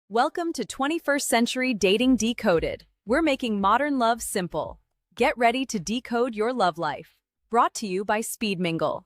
Welcome to 21st Century Dating Decoded. We're making modern love simple. Get ready to decode your love life. Brought to you by Speed Mingle.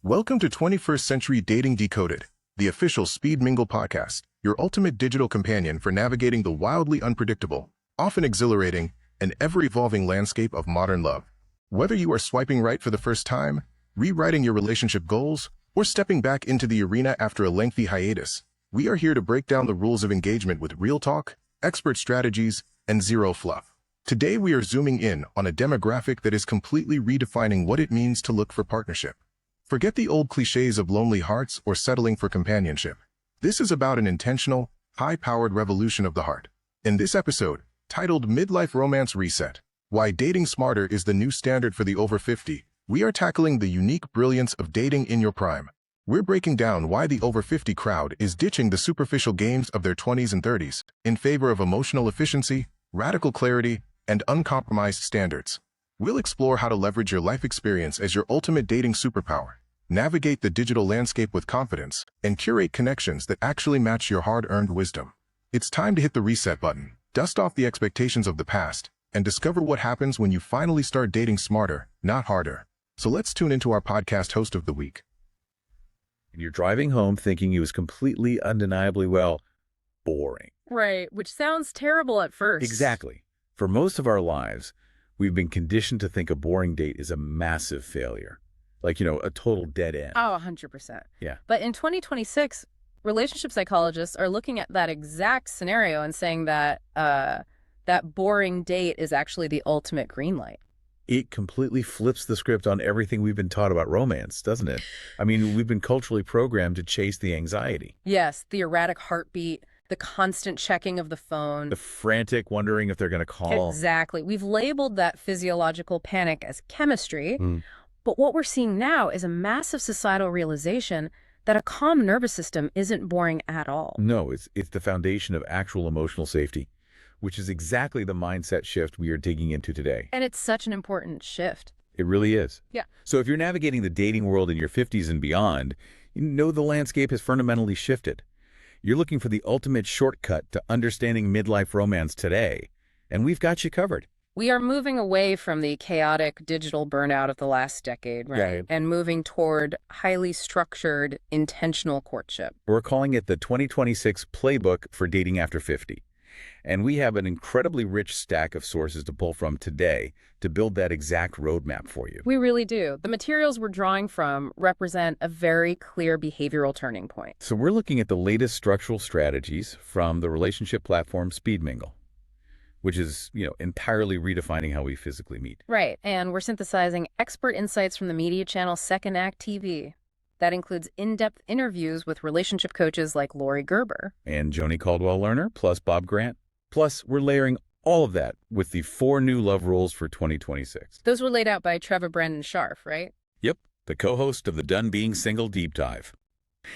Welcome to 21st Century Dating Decoded, the official Speed Mingle Podcast, your ultimate digital companion for navigating the wildly unpredictable, often exhilarating, and ever-evolving landscape of modern love. Whether you are swiping right for the first time, rewriting your relationship goals, or stepping back into the arena after a lengthy hiatus, we are here to break down the rules of engagement with real talk, expert strategies, and zero fluff. Today we are zooming in on a demographic that is completely redefining what it means to look for partnership. Forget the old cliches of lonely hearts or settling for companionship. This is about an intentional, high-powered revolution of the heart. In this episode, titled Midlife Romance Reset, Why Dating Smarter is the New Standard for the Over-50, we are tackling the unique brilliance of dating in your prime. We're breaking down why the over-50 crowd is ditching the superficial games of their 20s and 30s in favor of emotional efficiency, radical clarity, and uncompromised standards. We'll explore how to leverage your life experience as your ultimate dating superpower, navigate the digital landscape with confidence, and curate connections that actually match your hard-earned wisdom. It's time to hit the reset button, dust off the expectations of the past, and discover what happens when you finally start dating smarter, not harder. So let's tune into our podcast host of the week. You're driving home thinking he was completely, undeniably, boring. Right, which sounds terrible at first. Exactly. For most of our lives, we've been conditioned to think a boring date is a massive failure. Like, a total dead end. Oh, 100%. Yeah. But in 2026, relationship psychologists are looking at that exact scenario and saying that that boring date is actually the ultimate green light. It completely flips the script on everything we've been taught about romance, doesn't it? I mean, we've been culturally programmed to chase the anxiety. Yes, the erratic heartbeat, the constant checking of the phone. The frantic wondering if they're going to call. Exactly. We've labeled that physiological panic as chemistry, but what we're seeing now is a massive societal realization that a calm nervous system isn't boring at all. No, it's the foundation of actual emotional safety, which is exactly the mindset shift we are digging into today. And it's such an important shift. It really is. Yeah. So if you're navigating the dating world in your 50s and beyond, you know the landscape has fundamentally shifted. You're looking for the ultimate shortcut to understanding midlife romance today, and we've got you covered. We are moving away from the chaotic digital burnout of the last decade, right? And moving toward highly structured, intentional courtship. We're calling it the 2026 Playbook for Dating After 50. And we have an incredibly rich stack of sources to pull from today to build that exact roadmap for you. We really do. The materials we're drawing from represent a very clear behavioral turning point. So we're looking at the latest structural strategies from the relationship platform Speed Mingle, which is, entirely redefining how we physically meet. Right. And we're synthesizing expert insights from the media channel Second Act TV. That includes in-depth interviews with relationship coaches like Lori Gerber. And Joni Caldwell-Lerner, plus Bob Grant. Plus, we're layering all of that with the 4 new love rules for 2026. Those were laid out by Trevor Brandon Scharf, right? Yep, the co-host of the Done Being Single Deep Dive.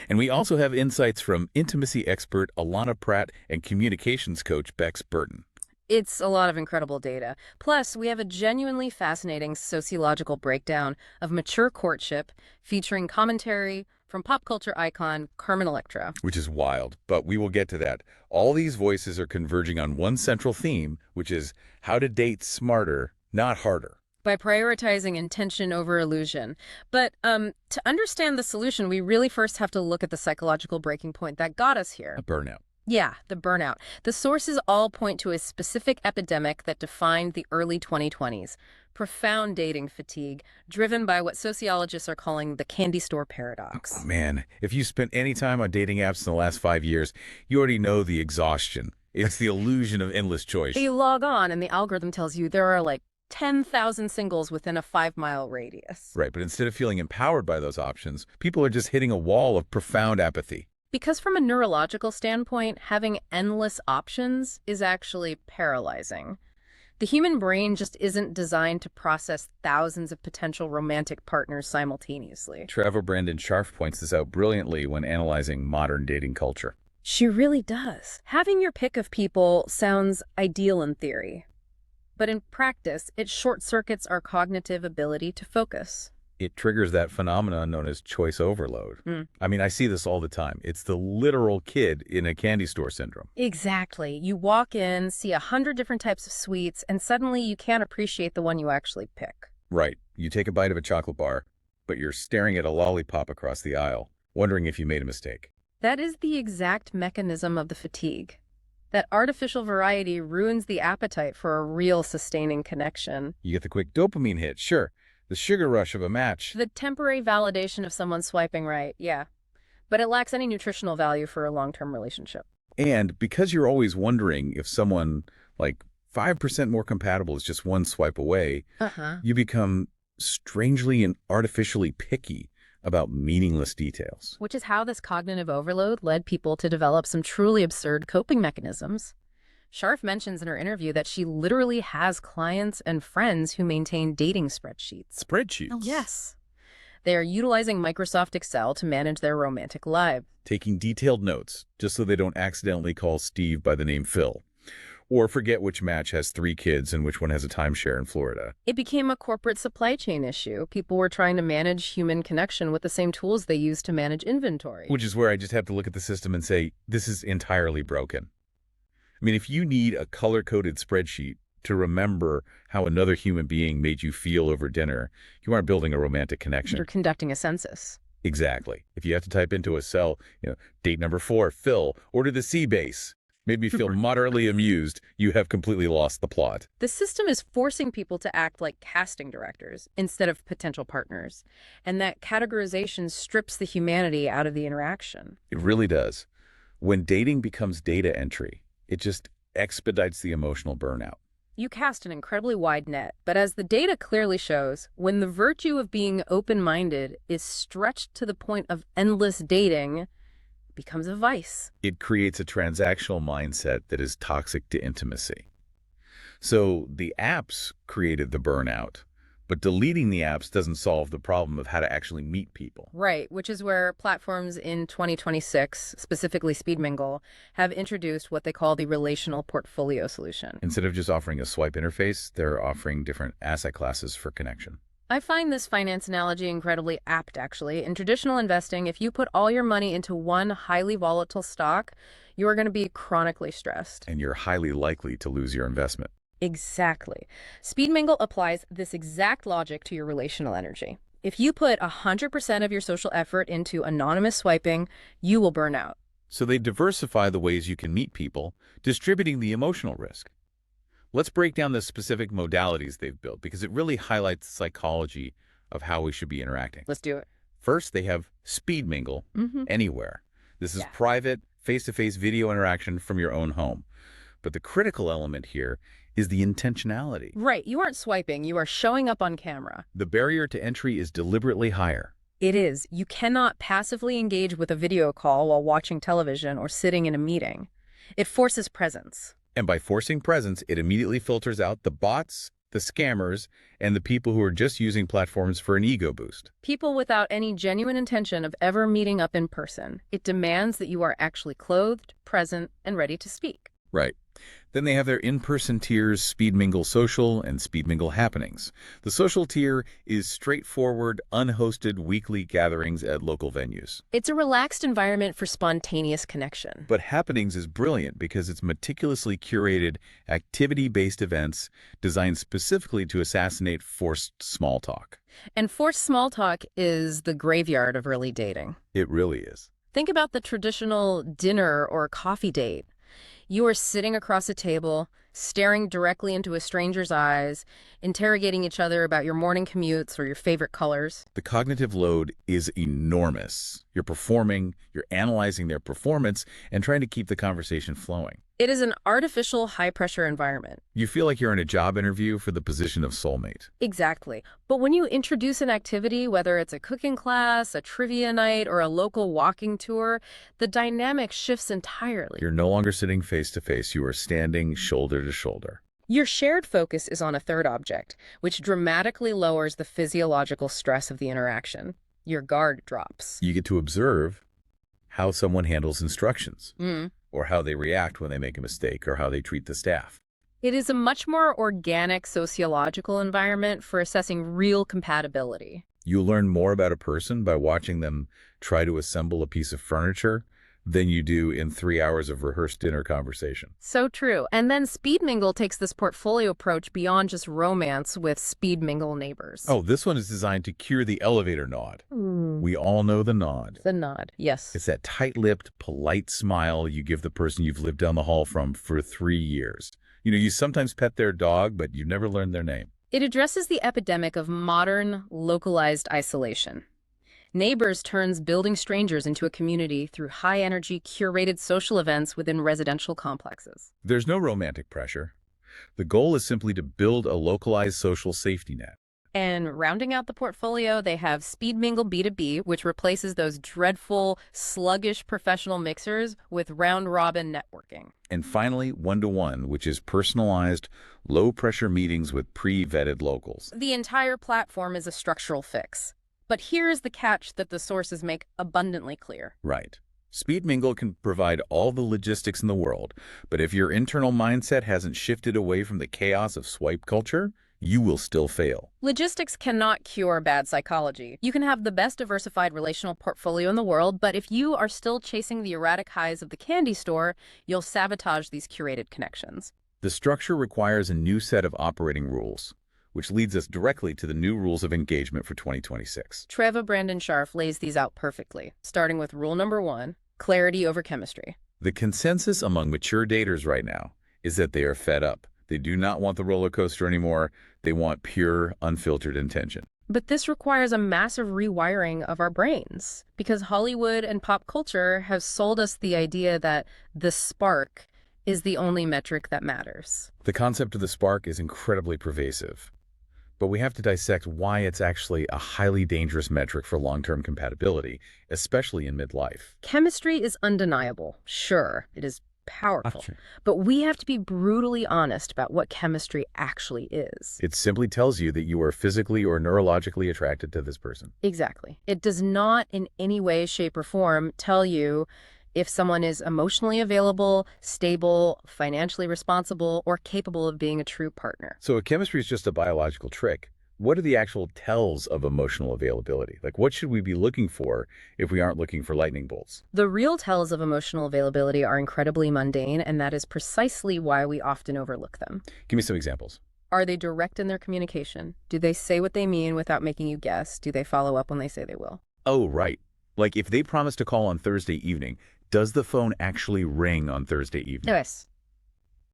And we also have insights from intimacy expert Alana Pratt and communications coach Bex Burton. It's a lot of incredible data. Plus, we have a genuinely fascinating sociological breakdown of mature courtship featuring commentary from pop culture icon Carmen Electra. Which is wild, but we will get to that. All these voices are converging on one central theme, which is how to date smarter, not harder. By prioritizing intention over illusion. But to understand the solution, we really first have to look at the psychological breaking point that got us here. A burnout. Yeah, the burnout. The sources all point to a specific epidemic that defined the early 2020s. Profound dating fatigue, driven by what sociologists are calling the candy store paradox. Oh, man, if you spent any time on dating apps in the last 5 years, you already know the exhaustion. It's the illusion of endless choice. You log on and the algorithm tells you there are like 10,000 singles within a 5-mile radius. Right, but instead of feeling empowered by those options, people are just hitting a wall of profound apathy. Because from a neurological standpoint, having endless options is actually paralyzing. The human brain just isn't designed to process thousands of potential romantic partners simultaneously. Trevor Brandon Scharf points this out brilliantly when analyzing modern dating culture. She really does. Having your pick of people sounds ideal in theory, but in practice, it short-circuits our cognitive ability to focus. It triggers that phenomenon known as choice overload. I mean, I see this all the time. It's the literal kid in a candy store syndrome. Exactly. You walk in, see 100 different types of sweets, and suddenly you can't appreciate the one you actually pick. Right. You take a bite of a chocolate bar, but you're staring at a lollipop across the aisle, wondering if you made a mistake. That is the exact mechanism of the fatigue. That artificial variety ruins the appetite for a real sustaining connection. You get the quick dopamine hit, sure. The sugar rush of a match. The temporary validation of someone swiping right, yeah. But it lacks any nutritional value for a long-term relationship. And because you're always wondering if someone like 5% more compatible is just one swipe away, you become strangely and artificially picky about meaningless details. Which is how this cognitive overload led people to develop some truly absurd coping mechanisms. Scharf mentions in her interview that she literally has clients and friends who maintain dating spreadsheets. Spreadsheets? Oh, yes. They are utilizing Microsoft Excel to manage their romantic life. Taking detailed notes, just so they don't accidentally call Steve by the name Phil. Or forget which match has 3 kids and which one has a timeshare in Florida. It became a corporate supply chain issue. People were trying to manage human connection with the same tools they use to manage inventory. Which is where I just have to look at the system and say, this is entirely broken. I mean, if you need a color-coded spreadsheet to remember how another human being made you feel over dinner, you aren't building a romantic connection. You're conducting a census. Exactly. If you have to type into a cell, date number 4, Phil, order the sea base, made me feel moderately amused, you have completely lost the plot. The system is forcing people to act like casting directors instead of potential partners. And that categorization strips the humanity out of the interaction. It really does. When dating becomes data entry, it just expedites the emotional burnout. You cast an incredibly wide net, but as the data clearly shows, when the virtue of being open-minded is stretched to the point of endless dating, it becomes a vice. It creates a transactional mindset that is toxic to intimacy. So the apps created the burnout, but deleting the apps doesn't solve the problem of how to actually meet people. Right, which is where platforms in 2026, specifically Speed Mingle, have introduced what they call the relational portfolio solution. Instead of just offering a swipe interface, they're offering different asset classes for connection. I find this finance analogy incredibly apt, actually. In traditional investing, if you put all your money into one highly volatile stock, you are going to be chronically stressed. And you're highly likely to lose your investment. Exactly. Speed Mingle applies this exact logic to your relational energy. If you put 100% of your social effort into anonymous swiping, you will burn out. So they diversify the ways you can meet people, distributing the emotional risk. Let's break down the specific modalities they've built because it really highlights the psychology of how we should be interacting. Let's do it. First, they have Speed Mingle Anywhere. This is private, face-to-face video interaction from your own home. But the critical element here is the intentionality. Right. You aren't swiping. You are showing up on camera. The barrier to entry is deliberately higher. It is. You cannot passively engage with a video call while watching television or sitting in a meeting. It forces presence. And by forcing presence, it immediately filters out the bots, the scammers, and the people who are just using platforms for an ego boost. People without any genuine intention of ever meeting up in person. It demands that you are actually clothed, present, and ready to speak. Right. Then they have their in-person tiers, Speed Mingle Social and Speed Mingle Happenings. The social tier is straightforward, unhosted weekly gatherings at local venues. It's a relaxed environment for spontaneous connection. But Happenings is brilliant because it's meticulously curated, activity-based events designed specifically to assassinate forced small talk. And forced small talk is the graveyard of early dating. It really is. Think about the traditional dinner or coffee date. You are sitting across a table, staring directly into a stranger's eyes, interrogating each other about your morning commutes or your favorite colors. The cognitive load is enormous. You're performing, you're analyzing their performance, and trying to keep the conversation flowing. It is an artificial, high-pressure environment. You feel like you're in a job interview for the position of soulmate. Exactly. But when you introduce an activity, whether it's a cooking class, a trivia night, or a local walking tour, the dynamic shifts entirely. You're no longer sitting face-to-face. You are standing shoulder to shoulder. Your shared focus is on a third object, which dramatically lowers the physiological stress of the interaction. Your guard drops. You get to observe how someone handles instructions, or how they react when they make a mistake, or how they treat the staff. It is a much more organic sociological environment for assessing real compatibility. You learn more about a person by watching them try to assemble a piece of furniture than you do in 3 hours of rehearsed dinner conversation. So true. And then Speed Mingle takes this portfolio approach beyond just romance with Speed Mingle neighbors. Oh, this one is designed to cure the elevator nod. We all know the nod. The nod, yes. It's that tight-lipped, polite smile you give the person you've lived down the hall from for 3 years. You know, you sometimes pet their dog, but you've never learned their name. It addresses the epidemic of modern, localized isolation. Neighbors turns building strangers into a community through high-energy, curated social events within residential complexes. There's no romantic pressure. The goal is simply to build a localized social safety net. And rounding out the portfolio, they have Speed Mingle B2B, which replaces those dreadful, sluggish professional mixers with round-robin networking. And finally, one-to-one, which is personalized, low-pressure meetings with pre-vetted locals. The entire platform is a structural fix. But here's the catch that the sources make abundantly clear. Right. Speed Mingle can provide all the logistics in the world, but if your internal mindset hasn't shifted away from the chaos of swipe culture, you will still fail. Logistics cannot cure bad psychology. You can have the best diversified relational portfolio in the world, but if you are still chasing the erratic highs of the candy store, you'll sabotage these curated connections. The structure requires a new set of operating rules, which leads us directly to the new rules of engagement for 2026. Treva Brandon Scharf lays these out perfectly, starting with rule number 1, clarity over chemistry. The consensus among mature daters right now is that they are fed up. They do not want the roller coaster anymore. They want pure, unfiltered intention. But this requires a massive rewiring of our brains, because Hollywood and pop culture have sold us the idea that the spark is the only metric that matters. The concept of the spark is incredibly pervasive, but we have to dissect why it's actually a highly dangerous metric for long-term compatibility, especially in midlife. Chemistry is undeniable. Sure, it is powerful. But we have to be brutally honest about what chemistry actually is. It simply tells you that you are physically or neurologically attracted to this person. Exactly. It does not in any way, shape, or form tell you if someone is emotionally available, stable, financially responsible, or capable of being a true partner. So if chemistry is just a biological trick, what are the actual tells of emotional availability? Like, what should we be looking for if we aren't looking for lightning bolts? The real tells of emotional availability are incredibly mundane, and that is precisely why we often overlook them. Give me some examples. Are they direct in their communication? Do they say what they mean without making you guess? Do they follow up when they say they will? Oh, right. Like, if they promise to call on Thursday evening, does the phone actually ring on Thursday evening? Yes.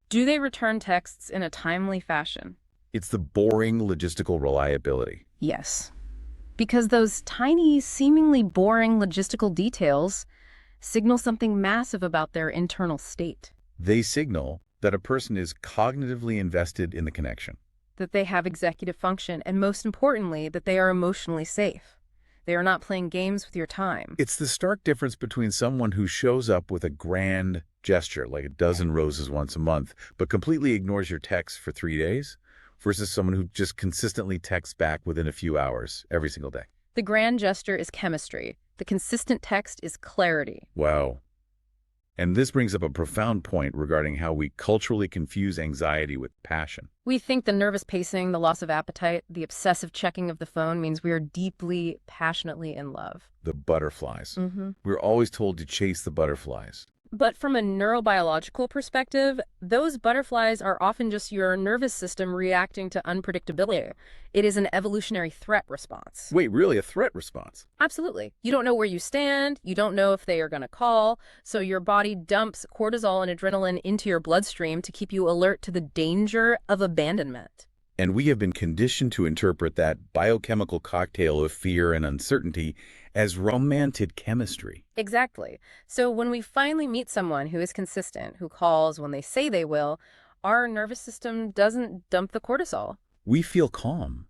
Do they return texts in a timely fashion? It's the boring logistical reliability. Yes. Because those tiny, seemingly boring logistical details signal something massive about their internal state. They signal that a person is cognitively invested in the connection. That they have executive function, and most importantly, that they are emotionally safe. They are not playing games with your time. It's the stark difference between someone who shows up with a grand gesture, like a dozen roses once a month, but completely ignores your texts for 3 days, versus someone who just consistently texts back within a few hours every single day. The grand gesture is chemistry. The consistent text is clarity. Wow. And this brings up a profound point regarding how we culturally confuse anxiety with passion. We think the nervous pacing, the loss of appetite, the obsessive checking of the phone means we are deeply, passionately in love. The butterflies. We're always told to chase the butterflies. But from a neurobiological perspective, those butterflies are often just your nervous system reacting to unpredictability. It is an evolutionary threat response. Wait, really? A threat response? Absolutely. You don't know where you stand. You don't know if they are going to call. So your body dumps cortisol and adrenaline into your bloodstream to keep you alert to the danger of abandonment. And we have been conditioned to interpret that biochemical cocktail of fear and uncertainty as romantic chemistry. Exactly. So when we finally meet someone who is consistent, who calls when they say they will, our nervous system doesn't dump the cortisol. We feel calm.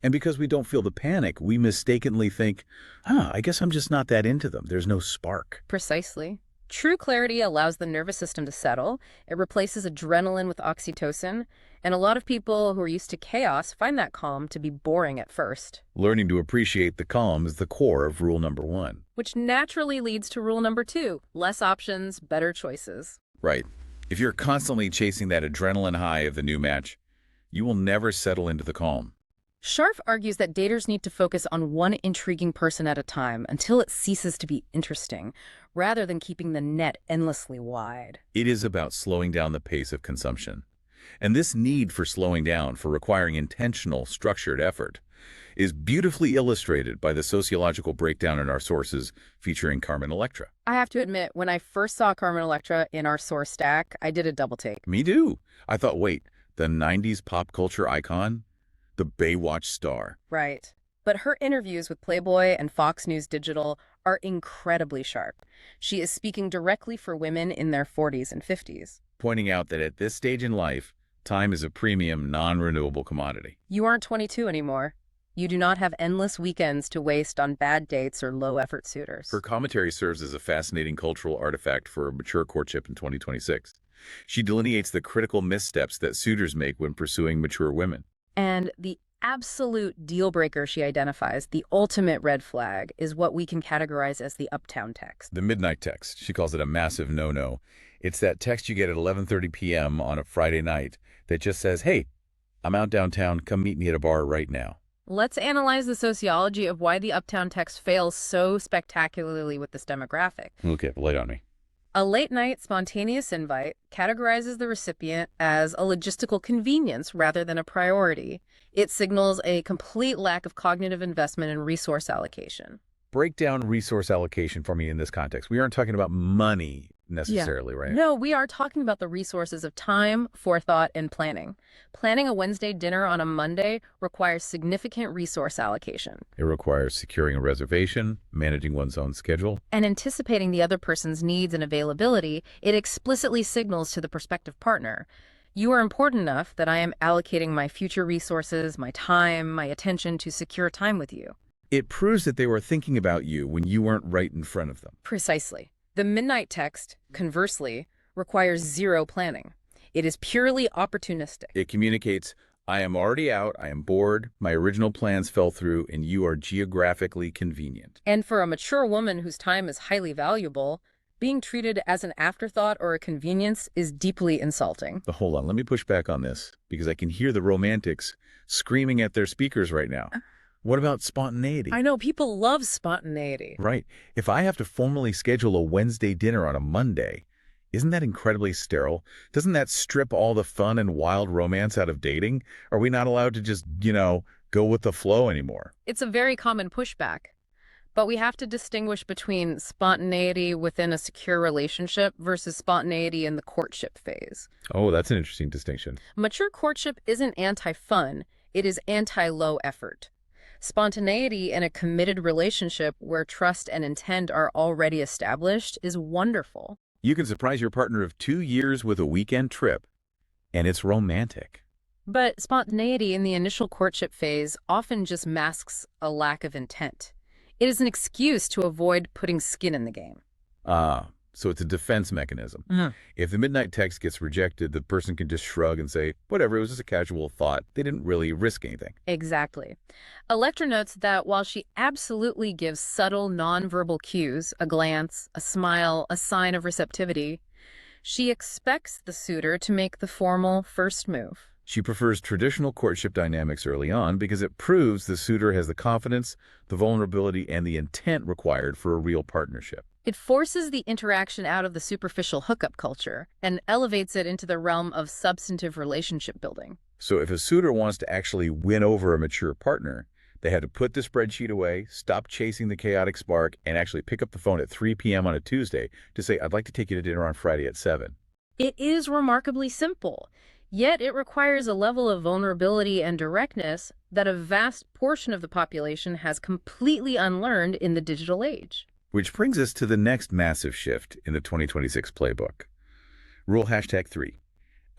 And because we don't feel the panic, we mistakenly think, I guess I'm just not that into them. There's no spark. Precisely. True clarity allows the nervous system to settle. It replaces adrenaline with oxytocin. And a lot of people who are used to chaos find that calm to be boring at first. Learning to appreciate the calm is the core of rule number 1. Which naturally leads to rule number 2, less options, better choices. Right. If you're constantly chasing that adrenaline high of the new match, you will never settle into the calm. Scharf argues that daters need to focus on one intriguing person at a time until it ceases to be interesting, rather than keeping the net endlessly wide. It is about slowing down the pace of consumption. And this need for slowing down, for requiring intentional, structured effort, is beautifully illustrated by the sociological breakdown in our sources featuring Carmen Electra. I have to admit, when I first saw Carmen Electra in our source stack, I did a double take. Me too. I thought, wait, the 90s pop culture icon? The Baywatch star. Right. But her interviews with Playboy and Fox News Digital are incredibly sharp. She is speaking directly for women in their 40s and 50s. Pointing out that at this stage in life, time is a premium, non-renewable commodity. You aren't 22 anymore. You do not have endless weekends to waste on bad dates or low-effort suitors. Her commentary serves as a fascinating cultural artifact for a mature courtship in 2026. She delineates the critical missteps that suitors make when pursuing mature women. And the absolute deal breaker she identifies, the ultimate red flag, is what we can categorize as the uptown text. The midnight text. She calls it a massive no-no. It's that text you get at 11:30 p.m. on a Friday night that just says, hey, I'm out downtown, come meet me at a bar right now. Let's analyze the sociology of why the uptown text fails so spectacularly with this demographic. Okay, lay it on me. A late-night spontaneous invite categorizes the recipient as a logistical convenience rather than a priority. It signals a complete lack of cognitive investment and resource allocation. Break down resource allocation for me in this context. We aren't talking about money necessarily, right? No, we are talking about the resources of time, forethought, and planning. Planning a Wednesday dinner on a Monday requires significant resource allocation. It requires securing a reservation, managing one's own schedule. And anticipating the other person's needs and availability, it explicitly signals to the prospective partner, you are important enough that I am allocating my future resources, my time, my attention to secure time with you. It proves that they were thinking about you when you weren't right in front of them. Precisely. The midnight text, conversely, requires zero planning. It is purely opportunistic. It communicates, I am already out, I am bored, my original plans fell through, and you are geographically convenient. And for a mature woman whose time is highly valuable, being treated as an afterthought or a convenience is deeply insulting. But hold on, let me push back on this, because I can hear the romantics screaming at their speakers right now. What about spontaneity? I know, people love spontaneity. Right. If I have to formally schedule a Wednesday dinner on a Monday, isn't that incredibly sterile? Doesn't that strip all the fun and wild romance out of dating? Are we not allowed to just, go with the flow anymore? It's a very common pushback. But we have to distinguish between spontaneity within a secure relationship versus spontaneity in the courtship phase. Oh, that's an interesting distinction. Mature courtship isn't anti-fun. It is anti-low effort. Spontaneity in a committed relationship where trust and intent are already established is wonderful. You can surprise your partner of 2 years with a weekend trip, and it's romantic. But spontaneity in the initial courtship phase often just masks a lack of intent. It is an excuse to avoid putting skin in the game. So it's a defense mechanism. If the midnight text gets rejected, the person can just shrug and say, whatever, it was just a casual thought. They didn't really risk anything. Exactly. Electra notes that while she absolutely gives subtle nonverbal cues, a glance, a smile, a sign of receptivity, she expects the suitor to make the formal first move. She prefers traditional courtship dynamics early on because it proves the suitor has the confidence, the vulnerability, and the intent required for a real partnership. It forces the interaction out of the superficial hookup culture and elevates it into the realm of substantive relationship building. So if a suitor wants to actually win over a mature partner, they had to put the spreadsheet away, stop chasing the chaotic spark, and actually pick up the phone at 3 p.m. on a Tuesday to say, I'd like to take you to dinner on Friday at 7. It is remarkably simple, yet it requires a level of vulnerability and directness that a vast portion of the population has completely unlearned in the digital age. Which brings us to the next massive shift in the 2026 playbook. Rule #3.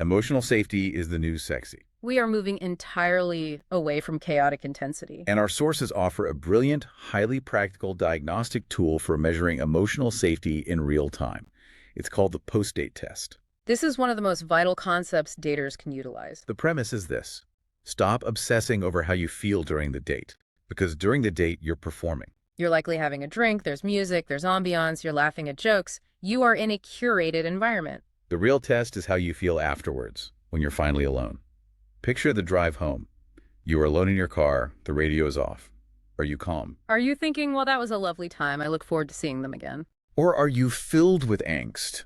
Emotional safety is the new sexy. We are moving entirely away from chaotic intensity. And our sources offer a brilliant, highly practical diagnostic tool for measuring emotional safety in real time. It's called the post-date test. This is one of the most vital concepts daters can utilize. The premise is this. Stop obsessing over how you feel during the date, because during the date, you're performing. You're likely having a drink, there's music, there's ambiance, you're laughing at jokes. You are in a curated environment. The real test is how you feel afterwards, when you're finally alone. Picture the drive home. You are alone in your car, the radio is off. Are you calm? Are you thinking, well, that was a lovely time, I look forward to seeing them again? Or are you filled with angst?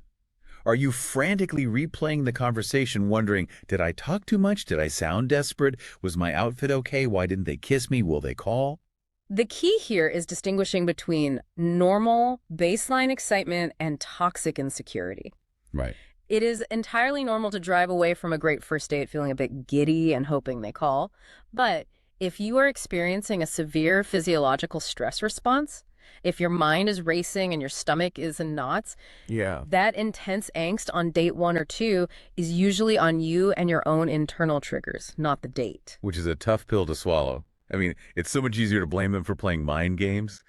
Are you frantically replaying the conversation, wondering, did I talk too much? Did I sound desperate? Was my outfit okay? Why didn't they kiss me? Will they call? The key here is distinguishing between normal, baseline excitement and toxic insecurity. Right. It is entirely normal to drive away from a great first date feeling a bit giddy and hoping they call. But if you are experiencing a severe physiological stress response, if your mind is racing and your stomach is in knots, that intense angst on date 1 or 2 is usually on you and your own internal triggers, not the date. Which is a tough pill to swallow. I mean, it's so much easier to blame them for playing mind games.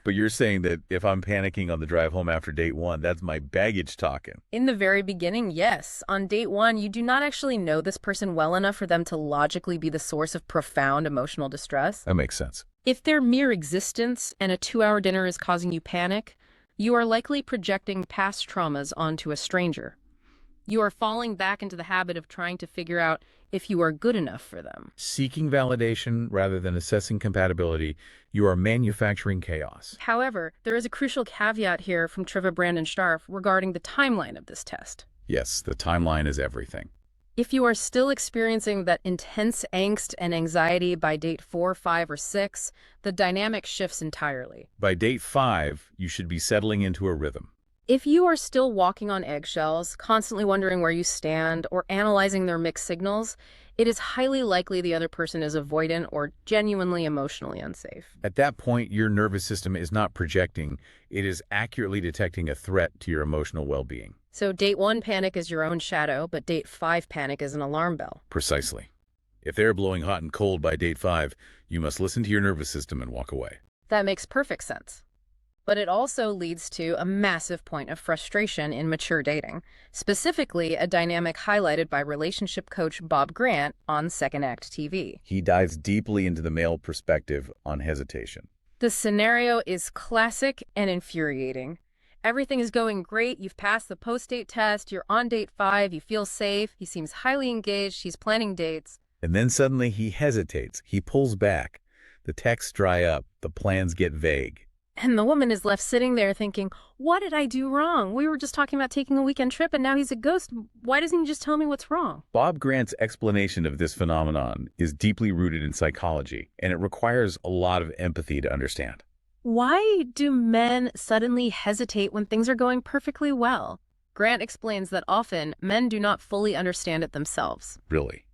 But you're saying that if I'm panicking on the drive home after date 1, that's my baggage talking. In the very beginning, yes. On date 1, you do not actually know this person well enough for them to logically be the source of profound emotional distress. That makes sense. If their mere existence and a 2-hour dinner is causing you panic, you are likely projecting past traumas onto a stranger. You are falling back into the habit of trying to figure out if you are good enough for them. Seeking validation rather than assessing compatibility, you are manufacturing chaos. However, there is a crucial caveat here from Trevor Brandon Starf regarding the timeline of this test. Yes, the timeline is everything. If you are still experiencing that intense angst and anxiety by date 4, 5, or 6, the dynamic shifts entirely. By date 5, you should be settling into a rhythm. If you are still walking on eggshells, constantly wondering where you stand, or analyzing their mixed signals, it is highly likely the other person is avoidant or genuinely emotionally unsafe. At that point, your nervous system is not projecting. It is accurately detecting a threat to your emotional well-being. So date 1 panic is your own shadow, but date 5 panic is an alarm bell. Precisely. If they're blowing hot and cold by date 5, you must listen to your nervous system and walk away. That makes perfect sense. But it also leads to a massive point of frustration in mature dating, specifically a dynamic highlighted by relationship coach Bob Grant on Second Act TV. He dives deeply into the male perspective on hesitation. The scenario is classic and infuriating. Everything is going great. You've passed the post-date test. You're on date 5. You feel safe. He seems highly engaged. He's planning dates. And then suddenly he hesitates. He pulls back. The texts dry up. The plans get vague. And the woman is left sitting there thinking, what did I do wrong? We were just talking about taking a weekend trip and now he's a ghost. Why doesn't he just tell me what's wrong? Bob Grant's explanation of this phenomenon is deeply rooted in psychology, and it requires a lot of empathy to understand. Why do men suddenly hesitate when things are going perfectly well? Grant explains that often men do not fully understand it themselves. Really?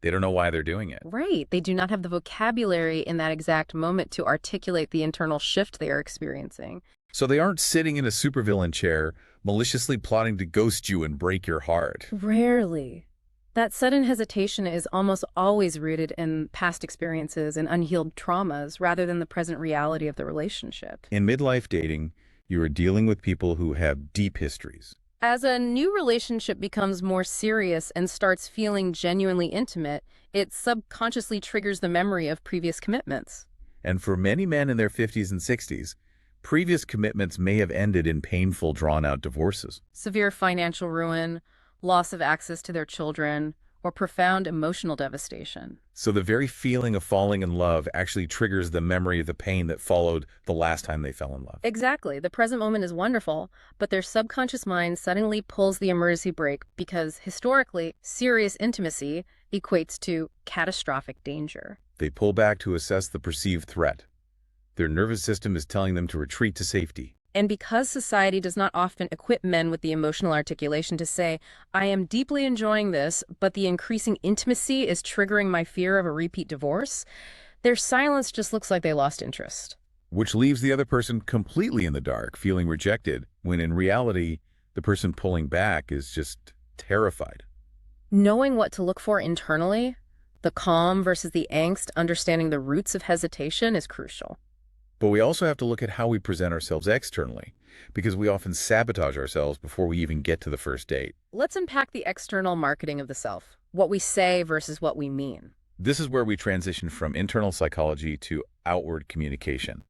They don't know why they're doing it. Right. They do not have the vocabulary in that exact moment to articulate the internal shift they are experiencing. So they aren't sitting in a supervillain chair, maliciously plotting to ghost you and break your heart. Rarely. That sudden hesitation is almost always rooted in past experiences and unhealed traumas rather than the present reality of the relationship. In midlife dating, you are dealing with people who have deep histories. As a new relationship becomes more serious and starts feeling genuinely intimate, it subconsciously triggers the memory of previous commitments. And for many men in their 50s and 60s, previous commitments may have ended in painful, drawn-out divorces. Severe financial ruin, loss of access to their children, or profound emotional devastation. So the very feeling of falling in love actually triggers the memory of the pain that followed the last time they fell in love. Exactly. The present moment is wonderful, but their subconscious mind suddenly pulls the emergency brake because historically, serious intimacy equates to catastrophic danger. They pull back to assess the perceived threat. Their nervous system is telling them to retreat to safety. And because society does not often equip men with the emotional articulation to say, I am deeply enjoying this, but the increasing intimacy is triggering my fear of a repeat divorce, their silence just looks like they lost interest. Which leaves the other person completely in the dark, feeling rejected, when in reality, the person pulling back is just terrified. Knowing what to look for internally, the calm versus the angst, understanding the roots of hesitation is crucial. But we also have to look at how we present ourselves externally, because we often sabotage ourselves before we even get to the first date. Let's unpack the external marketing of the self, what we say versus what we mean. This is where we transition from internal psychology to outward communication.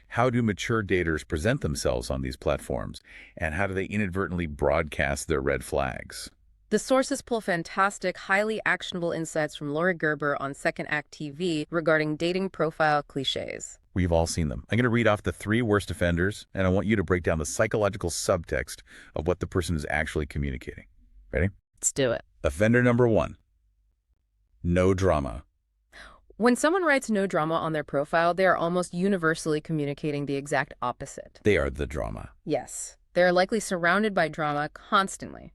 How do mature daters present themselves on these platforms, and how do they inadvertently broadcast their red flags? The sources pull fantastic, highly actionable insights from Lori Gerber on Second Act TV regarding dating profile cliches. We've all seen them. I'm going to read off the 3 worst offenders, and I want you to break down the psychological subtext of what the person is actually communicating. Ready? Let's do it. Offender number 1, no drama. When someone writes no drama on their profile, they are almost universally communicating the exact opposite. They are the drama. Yes, they are likely surrounded by drama constantly.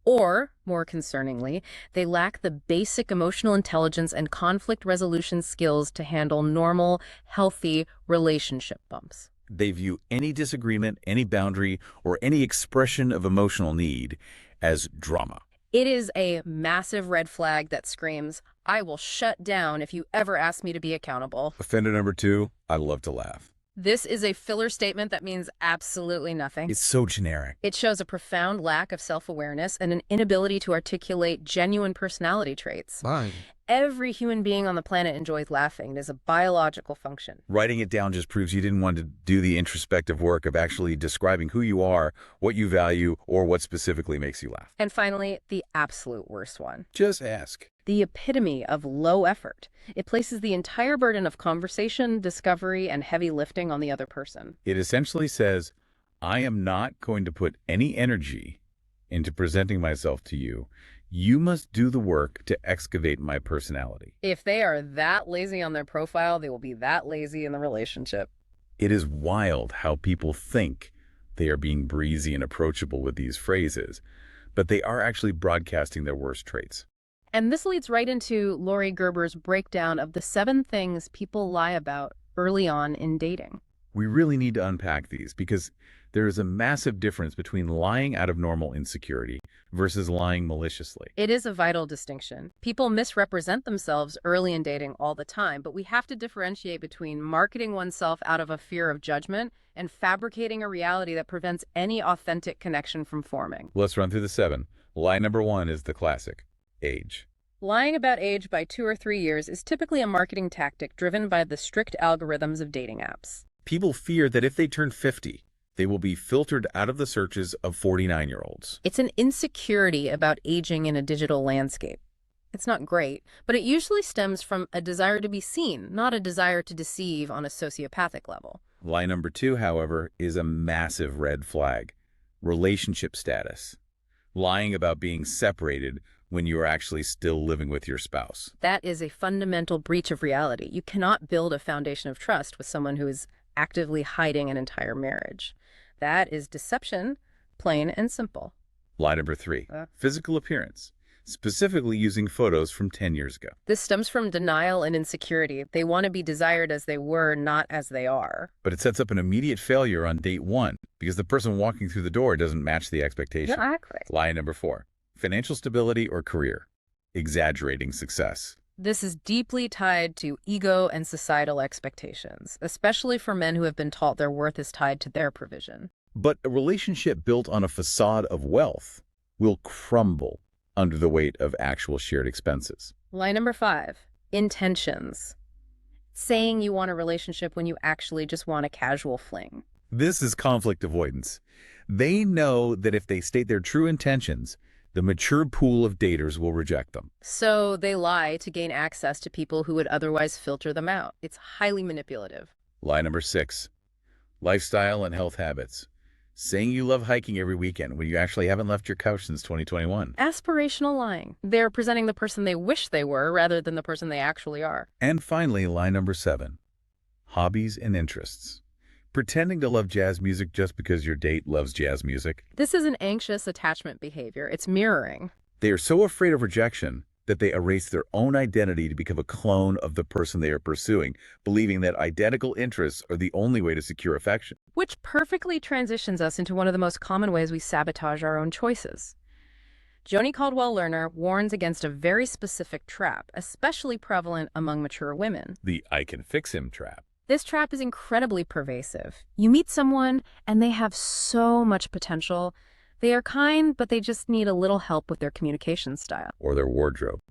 Or, more concerningly, they lack the basic emotional intelligence and conflict resolution skills to handle normal, healthy relationship bumps. They view any disagreement, any boundary, or any expression of emotional need as drama. It is a massive red flag that screams, "I will shut down if you ever ask me to be accountable." Offender number 2, I love to laugh. This is a filler statement that means absolutely nothing. It's so generic. It shows a profound lack of self-awareness and an inability to articulate genuine personality traits. Fine. Every human being on the planet enjoys laughing. It is a biological function. Writing it down just proves you didn't want to do the introspective work of actually describing who you are, what you value, or what specifically makes you laugh. And finally, the absolute worst one. Just ask. The epitome of low effort. It places the entire burden of conversation, discovery, and heavy lifting on the other person. It essentially says, I am not going to put any energy into presenting myself to you. You must do the work to excavate my personality. If they are that lazy on their profile, they will be that lazy in the relationship. It is wild how people think they are being breezy and approachable with these phrases, but they are actually broadcasting their worst traits. And this leads right into Lori Gerber's breakdown of the 7 things people lie about early on in dating. We really need to unpack these because there is a massive difference between lying out of normal insecurity versus lying maliciously. It is a vital distinction. People misrepresent themselves early in dating all the time, but we have to differentiate between marketing oneself out of a fear of judgment and fabricating a reality that prevents any authentic connection from forming. Let's run through the 7. Lie number 1 is the classic: age. Lying about age by 2 or 3 years is typically a marketing tactic driven by the strict algorithms of dating apps. People fear that if they turn 50, they will be filtered out of the searches of 49-year-olds. It's an insecurity about aging in a digital landscape. It's not great, but it usually stems from a desire to be seen, not a desire to deceive on a sociopathic level. Lie number 2, however, is a massive red flag: relationship status. Lying about being separated when you are actually still living with your spouse. That is a fundamental breach of reality. You cannot build a foundation of trust with someone who is actively hiding an entire marriage. That is deception, plain and simple. Lie number 3, physical appearance, specifically using photos from 10 years ago. This stems from denial and insecurity. They want to be desired as they were, not as they are. But it sets up an immediate failure on date 1 because the person walking through the door doesn't match the expectation. Exactly. Lie number 4, financial stability or career, exaggerating success. This is deeply tied to ego and societal expectations, especially for men who have been taught their worth is tied to their provision. But a relationship built on a facade of wealth will crumble under the weight of actual shared expenses. Lie number 5, intentions. Saying you want a relationship when you actually just want a casual fling. This is conflict avoidance. They know that if they state their true intentions, the mature pool of daters will reject them. So they lie to gain access to people who would otherwise filter them out. It's highly manipulative. Lie number 6, lifestyle and health habits. Saying you love hiking every weekend when you actually haven't left your couch since 2021. Aspirational lying. They're presenting the person they wish they were rather than the person they actually are. And finally, lie number 7, hobbies and interests. Pretending to love jazz music just because your date loves jazz music. This is an anxious attachment behavior. It's mirroring. They are so afraid of rejection that they erase their own identity to become a clone of the person they are pursuing, believing that identical interests are the only way to secure affection. Which perfectly transitions us into one of the most common ways we sabotage our own choices. Joni Caldwell Lerner warns against a very specific trap, especially prevalent among mature women. The I can fix him trap. This trap is incredibly pervasive. You meet someone and they have so much potential. They are kind, but they just need a little help with their communication style. Or their wardrobe.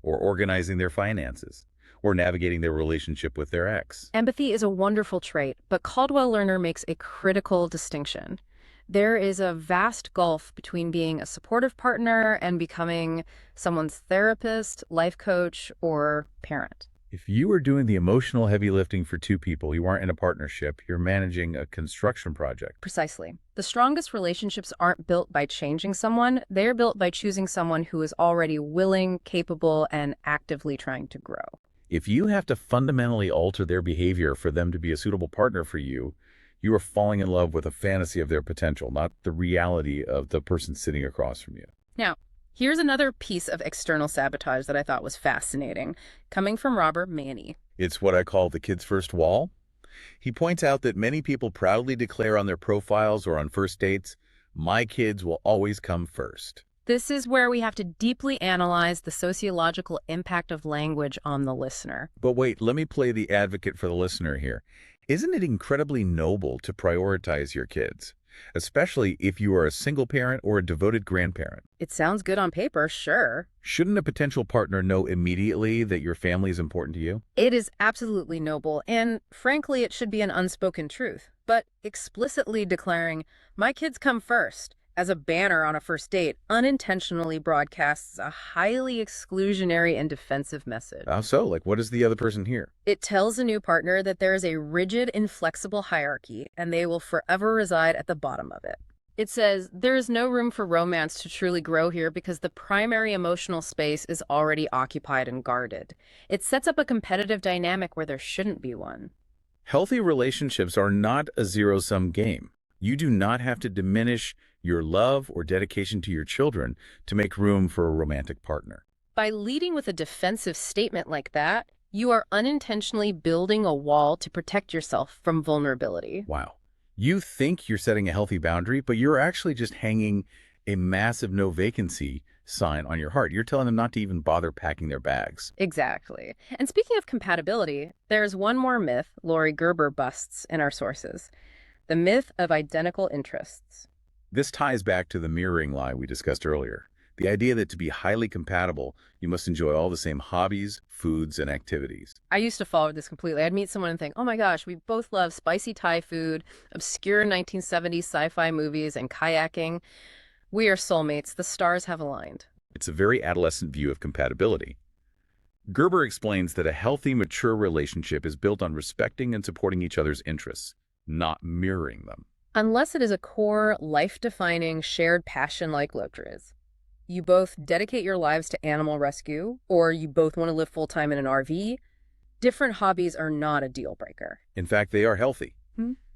Or organizing their finances. Or navigating their relationship with their ex. Empathy is a wonderful trait, but Caldwell Lerner makes a critical distinction. There is a vast gulf between being a supportive partner and becoming someone's therapist, life coach, or parent. If you are doing the emotional heavy lifting for two people, you aren't in a partnership, you're managing a construction project. Precisely. The strongest relationships aren't built by changing someone. They're built by choosing someone who is already willing, capable, and actively trying to grow. If you have to fundamentally alter their behavior for them to be a suitable partner for you, you are falling in love with a fantasy of their potential, not the reality of the person sitting across from you. Now, here's another piece of external sabotage that I thought was fascinating, coming from Robert Manny. It's what I call the kid's first wall. He points out that many people proudly declare on their profiles or on first dates, "My kids will always come first." This is where we have to deeply analyze the sociological impact of language on the listener. But wait, let me play the advocate for the listener here. Isn't it incredibly noble to prioritize your kids, especially if you are a single parent or a devoted grandparent? It sounds good on paper, sure. Shouldn't a potential partner know immediately that your family is important to you? It is absolutely noble, and frankly, it should be an unspoken truth. But explicitly declaring, "My kids come first," as a banner on a first date unintentionally broadcasts a highly exclusionary and defensive message. How so? Like, what does the other person hear? It tells a new partner that there is a rigid, inflexible hierarchy, and they will forever reside at the bottom of it. It says there is no room for romance to truly grow here because the primary emotional space is already occupied and guarded. It sets up a competitive dynamic where there shouldn't be one. Healthy relationships are not a zero-sum game. You do not have to diminish your love or dedication to your children to make room for a romantic partner. By leading with a defensive statement like that, you are unintentionally building a wall to protect yourself from vulnerability. Wow. You think you're setting a healthy boundary, but you're actually just hanging a massive no vacancy sign on your heart. You're telling them not to even bother packing their bags. Exactly. And speaking of compatibility, there's one more myth Lori Gerber busts in our sources. The myth of identical interests. This ties back to the mirroring lie we discussed earlier. The idea that to be highly compatible, you must enjoy all the same hobbies, foods, and activities. I used to follow this completely. I'd meet someone and think, oh my gosh, we both love spicy Thai food, obscure 1970s sci-fi movies, and kayaking. We are soulmates. The stars have aligned. It's a very adolescent view of compatibility. Gerber explains that a healthy, mature relationship is built on respecting and supporting each other's interests, not mirroring them. Unless it is a core, life-defining, shared passion like Lotra's. You both dedicate your lives to animal rescue, or you both want to live full-time in an RV, different hobbies are not a deal breaker. In fact, they are healthy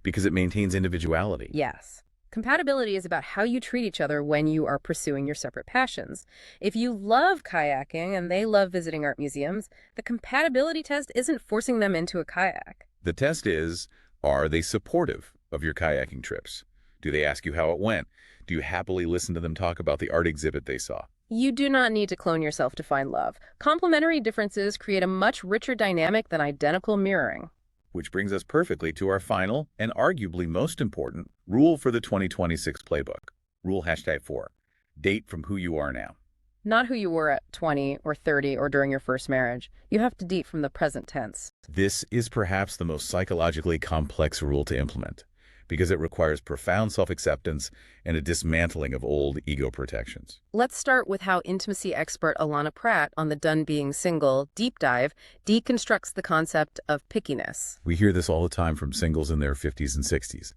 because it maintains individuality. Yes. Compatibility is about how you treat each other when you are pursuing your separate passions. If you love kayaking and they love visiting art museums, the compatibility test isn't forcing them into a kayak. The test is, are they supportive of your kayaking trips? Do they ask you how it went? Do you happily listen to them talk about the art exhibit they saw? You do not need to clone yourself to find love. Complementary differences create a much richer dynamic than identical mirroring. Which brings us perfectly to our final and arguably most important rule for the 2026 playbook. Rule #4. Date from who you are now. Not who you were at 20 or 30 or during your first marriage. You have to date from the present tense. This is perhaps the most psychologically complex rule to implement because it requires profound self-acceptance and a dismantling of old ego protections. Let's start with how intimacy expert Alana Pratt on the Done Being Single Deep Dive deconstructs the concept of pickiness. We hear this all the time from singles in their 50s and 60s.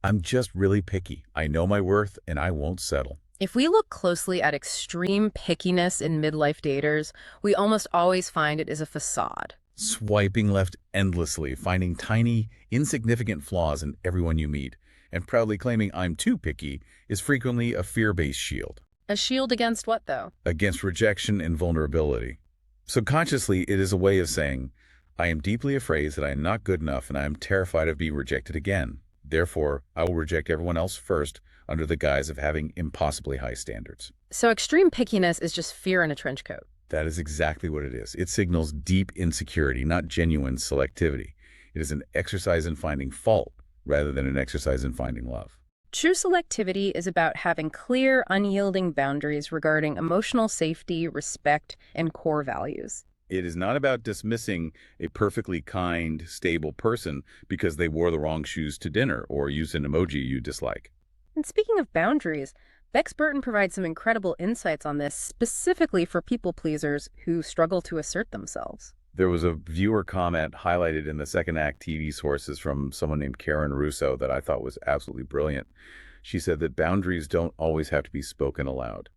I'm just really picky. I know my worth and I won't settle. If we look closely at extreme pickiness in midlife daters, we almost always find it is a facade. Swiping left endlessly, finding tiny, insignificant flaws in everyone you meet, and proudly claiming I'm too picky is frequently a fear-based shield. A shield against what, though? Against rejection and vulnerability. Subconsciously, it is a way of saying, I am deeply afraid that I am not good enough and I am terrified of being rejected again. Therefore, I will reject everyone else first under the guise of having impossibly high standards. So extreme pickiness is just fear in a trench coat. That is exactly what it is. It signals deep insecurity, not genuine selectivity. It is an exercise in finding fault rather than an exercise in finding love. True selectivity is about having clear, unyielding boundaries regarding emotional safety, respect, and core values. It is not about dismissing a perfectly kind, stable person because they wore the wrong shoes to dinner or used an emoji you dislike. And speaking of boundaries, Bex Burton provides some incredible insights on this, specifically for people pleasers who struggle to assert themselves. There was a viewer comment highlighted in the second act TV sources from someone named Karen Russo that I thought was absolutely brilliant. She said that boundaries don't always have to be spoken aloud.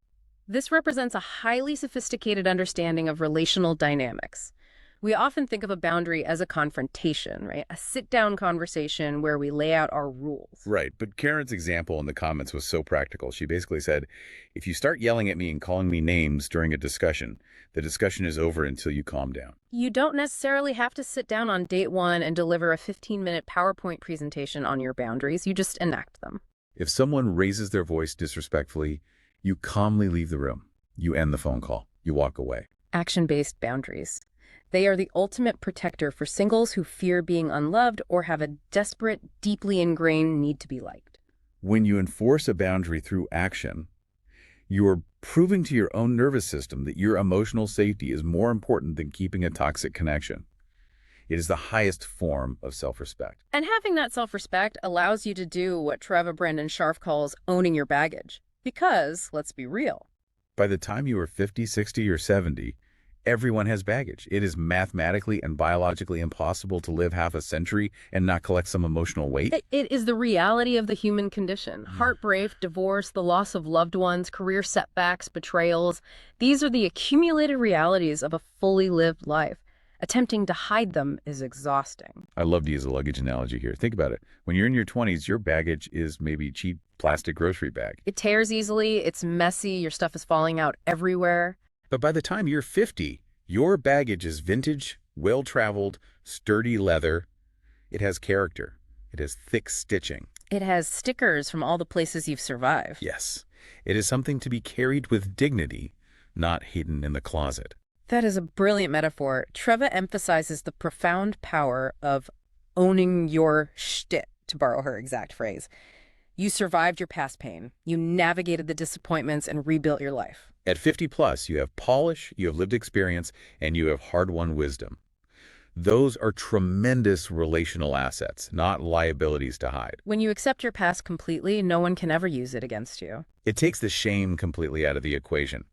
This represents a highly sophisticated understanding of relational dynamics. We often think of a boundary as a confrontation, right? A sit-down conversation where we lay out our rules. Right, but Karen's example in the comments was so practical. She basically said, if you start yelling at me and calling me names during a discussion, the discussion is over until you calm down. You don't necessarily have to sit down on date one and deliver a 15-minute PowerPoint presentation on your boundaries. You just enact them. If someone raises their voice disrespectfully, you calmly leave the room. You end the phone call. You walk away. Action-based boundaries. They are the ultimate protector for singles who fear being unloved or have a desperate, deeply ingrained need to be liked. When you enforce a boundary through action, you are proving to your own nervous system that your emotional safety is more important than keeping a toxic connection. It is the highest form of self-respect. And having that self-respect allows you to do what Trevor Brendan Scharf calls owning your baggage. Because, let's be real, by the time you are 50, 60, or 70, everyone has baggage. It is mathematically and biologically impossible to live half a century and not collect some emotional weight. It is the reality of the human condition. Heartbreak, divorce, the loss of loved ones, career setbacks, betrayals. These are the accumulated realities of a fully lived life. Attempting to hide them is exhausting. I love to use a luggage analogy here. Think about it. When you're in your 20s, your baggage is maybe cheap plastic grocery bag. It tears easily, it's messy, your stuff is falling out everywhere. But by the time you're 50, your baggage is vintage, well-traveled, sturdy leather. It has character. It has thick stitching. It has stickers from all the places you've survived. Yes. It is something to be carried with dignity, not hidden in the closet. That is a brilliant metaphor. Treva emphasizes the profound power of owning your shit, to borrow her exact phrase. You survived your past pain. You navigated the disappointments and rebuilt your life. At 50 plus, you have polish, you have lived experience, and you have hard-won wisdom. Those are tremendous relational assets, not liabilities to hide. When you accept your past completely, no one can ever use it against you. It takes the shame completely out of the equation.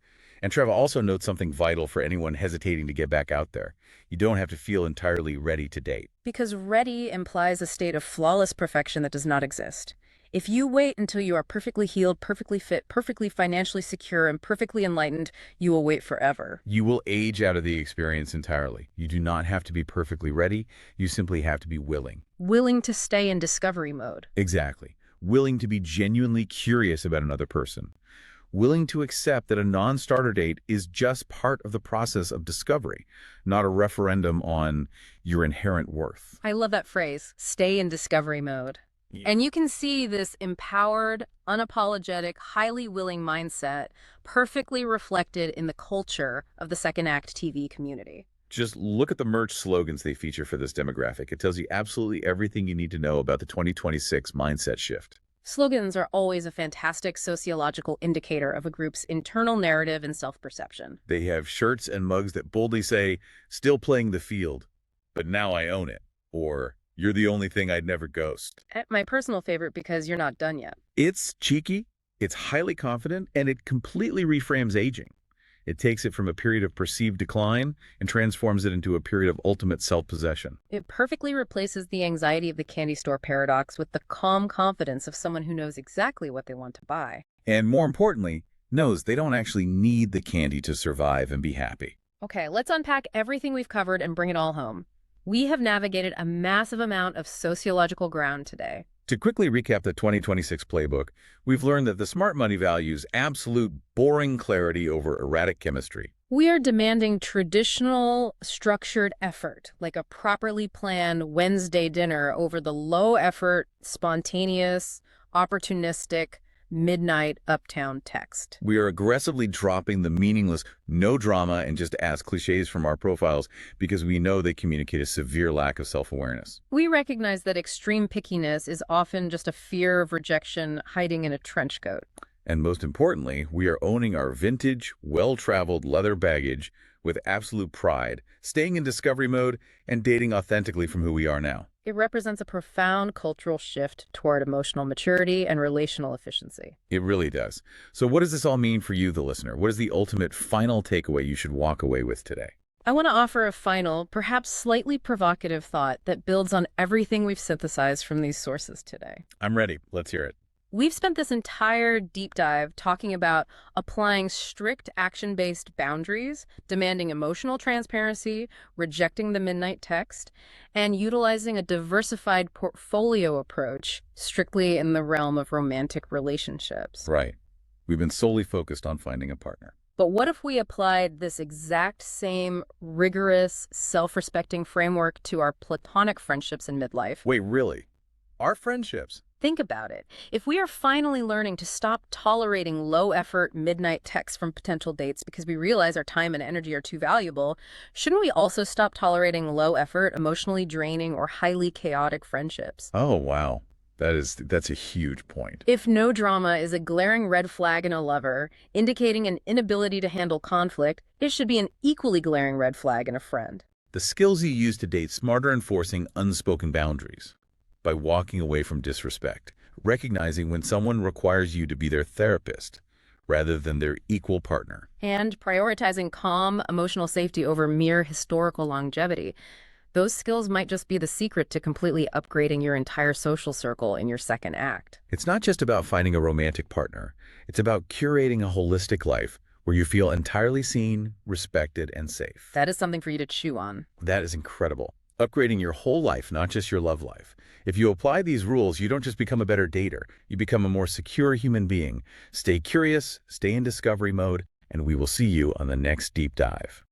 And Treva also notes something vital for anyone hesitating to get back out there. You don't have to feel entirely ready to date. Because ready implies a state of flawless perfection that does not exist. If you wait until you are perfectly healed, perfectly fit, perfectly financially secure, and perfectly enlightened, you will wait forever. You will age out of the experience entirely. You do not have to be perfectly ready. You simply have to be willing. Willing to stay in discovery mode. Exactly. Willing to be genuinely curious about another person. Willing to accept that a non-starter date is just part of the process of discovery, not a referendum on your inherent worth. I love that phrase, stay in discovery mode. Yeah. And you can see this empowered, unapologetic, highly willing mindset perfectly reflected in the culture of the second act TV community. Just look at the merch slogans they feature for this demographic. It tells you absolutely everything you need to know about the 2026 mindset shift. Slogans are always a fantastic sociological indicator of a group's internal narrative and self-perception. They have shirts and mugs that boldly say, "Still playing the field, but now I own it," or "You're the only thing I'd never ghost." My personal favorite because you're not done yet. It's cheeky, it's highly confident, and it completely reframes aging. It takes it from a period of perceived decline and transforms it into a period of ultimate self-possession. It perfectly replaces the anxiety of the candy store paradox with the calm confidence of someone who knows exactly what they want to buy. And more importantly, knows they don't actually need the candy to survive and be happy. Okay, let's unpack everything we've covered and bring it all home. We have navigated a massive amount of sociological ground today. To quickly recap the 2026 playbook, we've learned that the smart money values absolute boring clarity over erratic chemistry. We are demanding traditional, structured effort, like a properly planned Wednesday dinner over the low-effort, spontaneous, opportunistic, midnight uptown text. We are aggressively dropping the meaningless, no drama and just ask cliches from our profiles because we know they communicate a severe lack of self-awareness. We recognize that extreme pickiness is often just a fear of rejection hiding in a trench coat. And most importantly, we are owning our vintage, well-traveled leather baggage with absolute pride, staying in discovery mode, and dating authentically from who we are now. It represents a profound cultural shift toward emotional maturity and relational efficiency. It really does. So what does this all mean for you, the listener? What is the ultimate final takeaway you should walk away with today? I want to offer a final, perhaps slightly provocative thought that builds on everything we've synthesized from these sources today. I'm ready. Let's hear it. We've spent this entire deep dive talking about applying strict action-based boundaries, demanding emotional transparency, rejecting the midnight text, and utilizing a diversified portfolio approach strictly in the realm of romantic relationships. Right. We've been solely focused on finding a partner. But what if we applied this exact same rigorous, self-respecting framework to our platonic friendships in midlife? Wait, really? Our friendships? Think about it. If we are finally learning to stop tolerating low-effort midnight texts from potential dates because we realize our time and energy are too valuable, shouldn't we also stop tolerating low-effort, emotionally draining, or highly chaotic friendships? Oh, wow. That's a huge point. If no drama is a glaring red flag in a lover, indicating an inability to handle conflict, it should be an equally glaring red flag in a friend. The skills you use to date smarter enforcing unspoken boundaries. By walking away from disrespect, recognizing when someone requires you to be their therapist rather than their equal partner. And prioritizing calm, emotional safety over mere historical longevity. Those skills might just be the secret to completely upgrading your entire social circle in your second act. It's not just about finding a romantic partner. It's about curating a holistic life where you feel entirely seen, respected, and safe. That is something for you to chew on. That is incredible. Upgrading your whole life, not just your love life. If you apply these rules, you don't just become a better dater. You become a more secure human being. Stay curious, stay in discovery mode, and we will see you on the next deep dive.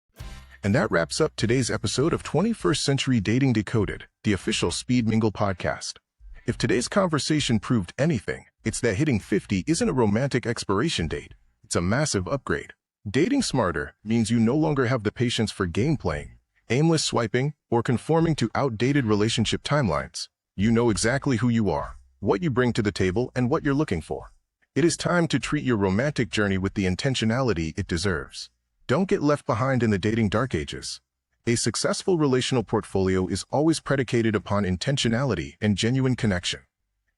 And that wraps up today's episode of 21st Century Dating Decoded, the official Speed Mingle podcast. If today's conversation proved anything, it's that hitting 50 isn't a romantic expiration date. It's a massive upgrade. Dating smarter means you no longer have the patience for game playing, aimless swiping, or conforming to outdated relationship timelines. You know exactly who you are, what you bring to the table, and what you're looking for. It is time to treat your romantic journey with the intentionality it deserves. Don't get left behind in the dating dark ages. A successful relational portfolio is always predicated upon intentionality and genuine connection.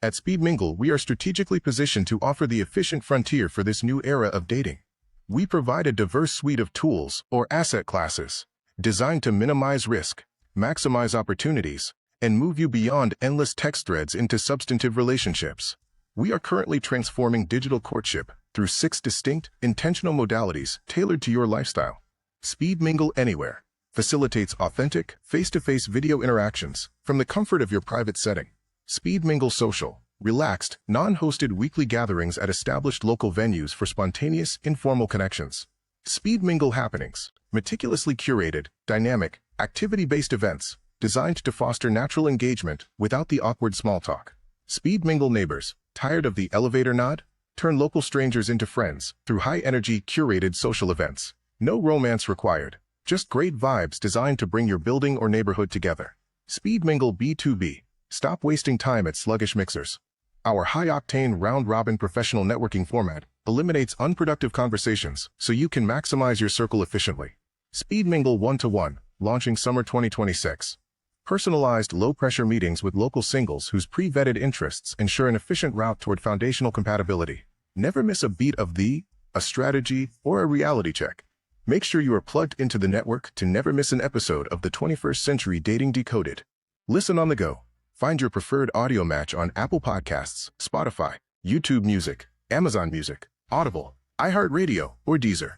At Speed Mingle, we are strategically positioned to offer the efficient frontier for this new era of dating. We provide a diverse suite of tools, or asset classes, designed to minimize risk, maximize opportunities, and move you beyond endless text threads into substantive relationships. We are currently transforming digital courtship through 6 distinct, intentional modalities tailored to your lifestyle. Speed Mingle Anywhere facilitates authentic, face-to-face video interactions from the comfort of your private setting. Speed Mingle Social, relaxed, non-hosted weekly gatherings at established local venues for spontaneous, informal connections. Speed Mingle Happenings, meticulously curated, dynamic, activity-based events designed to foster natural engagement without the awkward small talk. Speed Mingle Neighbors, tired of the elevator nod? Turn local strangers into friends through high-energy, curated social events. No romance required, just great vibes designed to bring your building or neighborhood together. Speed Mingle B2B, stop wasting time at sluggish mixers. Our high-octane, round-robin professional networking format eliminates unproductive conversations so you can maximize your circle efficiently. Speed Mingle 1-to-1, launching summer 2026. Personalized, low-pressure meetings with local singles whose pre-vetted interests ensure an efficient route toward foundational compatibility. Never miss a beat of a strategy, or a reality check. Make sure you are plugged into the network to never miss an episode of the 21st Century Dating Decoded. Listen on the go. Find your preferred audio match on Apple Podcasts, Spotify, YouTube Music, Amazon Music, Audible, iHeartRadio, or Deezer.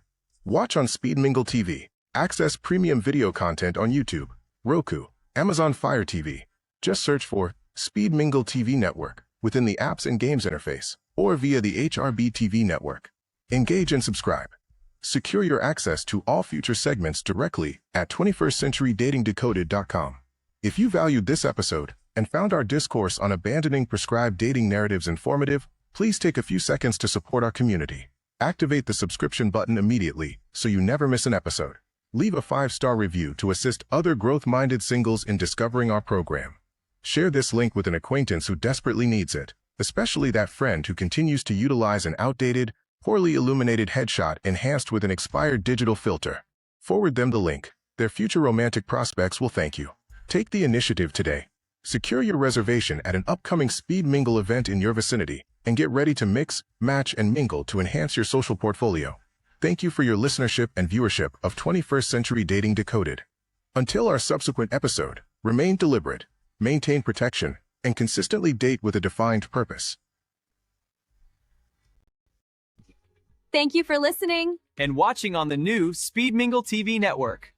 Watch on Speed Mingle TV. Access premium video content on YouTube, Roku, Amazon Fire TV. Just search for Speed Mingle TV Network within the Apps and Games interface or via the HRB TV network. Engage and subscribe. Secure your access to all future segments directly at 21stCenturyDatingDecoded.com. If you valued this episode and found our discourse on abandoning prescribed dating narratives informative, please take a few seconds to support our community. Activate the subscription button immediately so you never miss an episode. Leave a 5-star review to assist other growth-minded singles in discovering our program. Share this link with an acquaintance who desperately needs it, especially that friend who continues to utilize an outdated, poorly illuminated headshot enhanced with an expired digital filter. Forward them the link. Their future romantic prospects will thank you. Take the initiative today. Secure your reservation at an upcoming Speed Mingle event in your vicinity and get ready to mix, match, and mingle to enhance your social portfolio. Thank you for your listenership and viewership of 21st Century Dating Decoded. Until our subsequent episode, remain deliberate, maintain protection, and consistently date with a defined purpose. Thank you for listening and watching on the new Speed Mingle TV network.